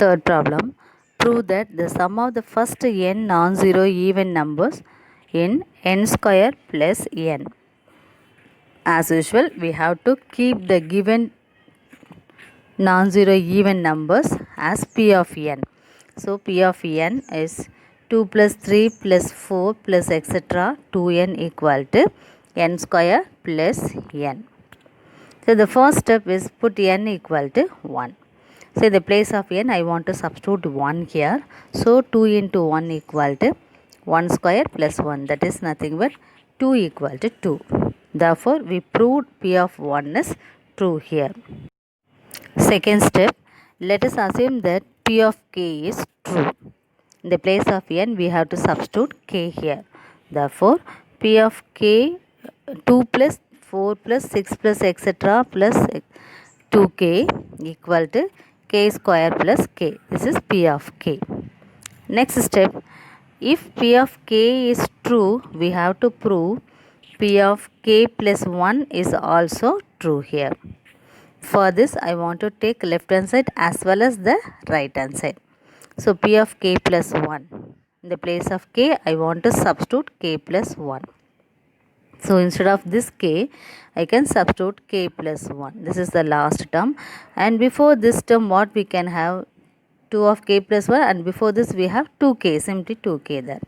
Third problem, prove that the sum of the first n non-zero even numbers in n square plus n. As usual, we have to keep the given non-zero even numbers as p of n. So p of n is 2 plus 3 plus 4 plus etc. 2n equal to n square plus n. So the first step is put n equal to 1. So in the place of n, I want to substitute 1 here. So 2 into 1 equal to 1 square plus 1. That is nothing but 2 equal to 2. Therefore, we proved p of 1 is true here. Second step, let us assume that p of k is true. In the place of n, we have to substitute k here. Therefore, p of k 2 plus 4 plus 6 plus etc. plus 2k equal to k square plus k. This is p of k. Next step, if p of k is true, we have to prove p of k plus 1 is also true here. For this, I want to take left hand side as well as the right hand side. So p of k plus 1. In the place of k, I want to substitute k plus 1. So instead of this k, I can substitute k plus 1. This is the last term. And before this term, what we can have? 2 of k plus 1, and before this we have 2k, simply 2k there.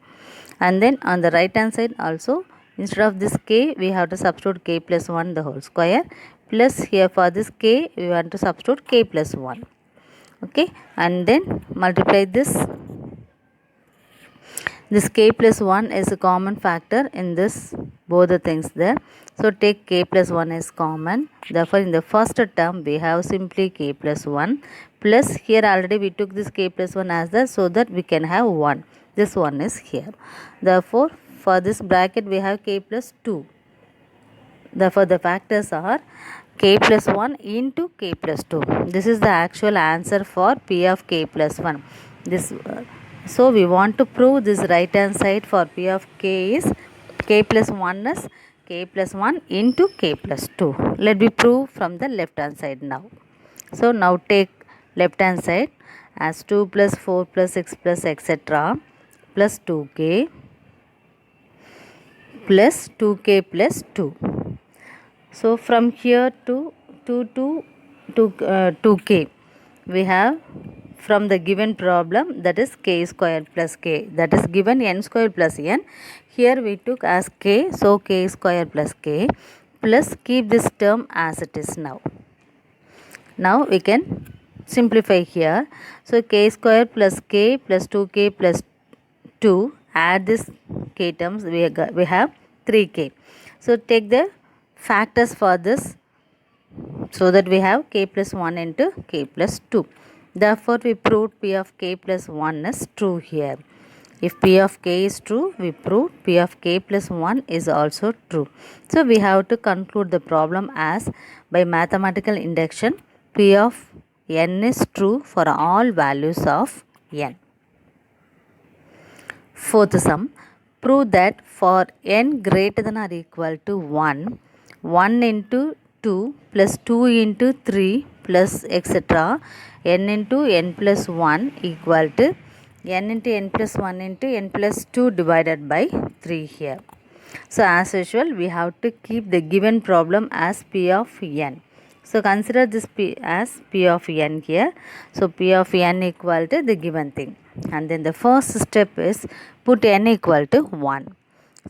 And then on the right hand side also, instead of this k, we have to substitute k plus 1 the whole square. Plus here for this k, we want to substitute k plus 1. Okay, and then multiply this. This k plus 1 is a common factor in this both the things there. So take k plus 1 is common. Therefore, in the first term, we have simply k plus 1. Plus here already we took this k plus 1 as that, so that we can have 1. This one is here. Therefore, for this bracket, we have k plus 2. Therefore, the factors are k plus 1 into k plus 2. This is the actual answer for p of k plus 1. So we want to prove this right hand side for p of k is k plus 1 is k plus 1 into k plus 2. Let me prove from the left hand side now. So now take left hand side as 2 plus 4 plus 6 plus etc. plus 2k plus 2k plus 2. So from here to 2k, we have from the given problem, that is k square plus k, that is given n square plus n. Here we took as k, so k square plus k, plus keep this term as it is now. Now we can simplify here. So k square plus k plus 2k plus 2, add this k terms, we have 3k. So take the factors for this, so that we have k plus 1 into k plus 2. Therefore, we proved p of k plus 1 is true here. If p of k is true, we proved p of k plus 1 is also true. So, we have to conclude the problem as by mathematical induction, p of n is true for all values of n. Fourth sum, prove that for n greater than or equal to 1, 1 into 2 plus 2 into 3 plus etc. n into n plus 1 equal to n into n plus 1 into n plus 2 divided by 3 here. So as usual, we have to keep the given problem as p of n. So consider this p as p of n here. So p of n equal to the given thing. And then the first step is put n equal to 1.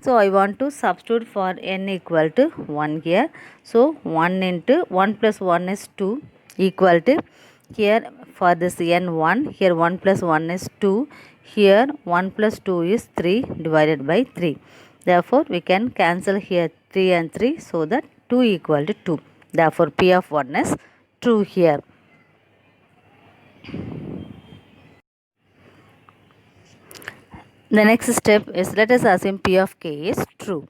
So I want to substitute for n equal to 1 here. So 1 into 1 plus 1 is 2 equal to, here for this n 1, here 1 plus 1 is 2, here 1 plus 2 is 3 divided by 3. Therefore, we can cancel here 3 and 3, so that 2 equal to 2. Therefore, p of 1 is true here. The next step is, let us assume p of k is true.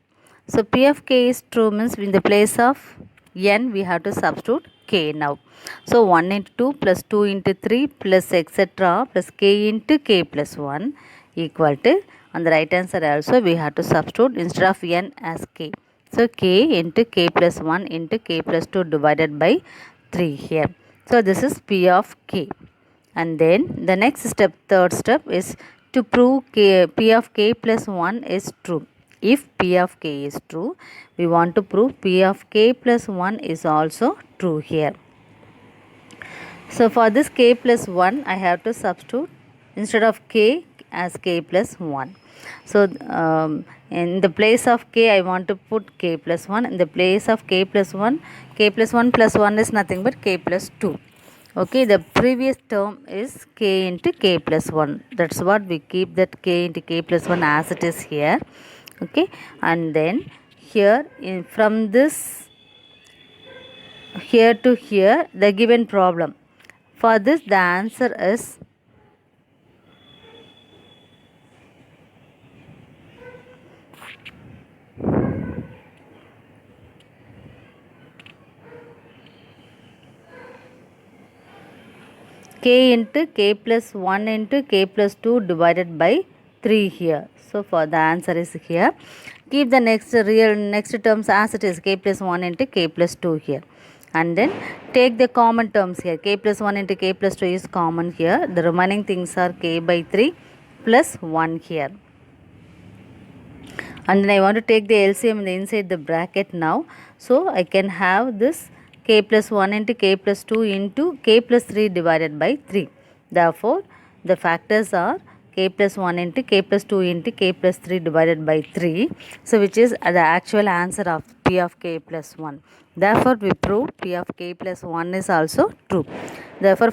So p of k is true means in the place of n we have to substitute k now. So 1 into 2 plus 2 into 3 plus etc. plus k into k plus 1 equal to, on the right hand side also we have to substitute instead of n as k. So k into k plus 1 into k plus 2 divided by 3 here. So this is p of k. And then the next step, third step, is to prove P of k plus 1 is true. If P of k is true, we want to prove P of k plus 1 is also true here. So for this k plus 1, I have to substitute instead of k as k plus 1. So in the place of k, I want to put k plus 1. In the place of k plus 1 plus 1 is nothing but k plus 2. Okay, the previous term is k into k plus 1. That's what we keep, that k into k plus 1 as it is here. Okay, and then here from this here to here, the given problem. For this, the answer is k into k plus 1 into k plus 2 divided by 3 here. So for the answer is here. Keep the next terms as it is, k plus 1 into k plus 2 here. And then take the common terms here. K plus 1 into k plus 2 is common here. The remaining things are k by 3 plus 1 here. And then I want to take the LCM inside the bracket now. So I can have this k plus 1 into k plus 2 into k plus 3 divided by 3. Therefore, the factors are k plus 1 into k plus 2 into k plus 3 divided by 3. So which is the actual answer of P of k plus 1. Therefore, we prove P of k plus 1 is also true. Therefore,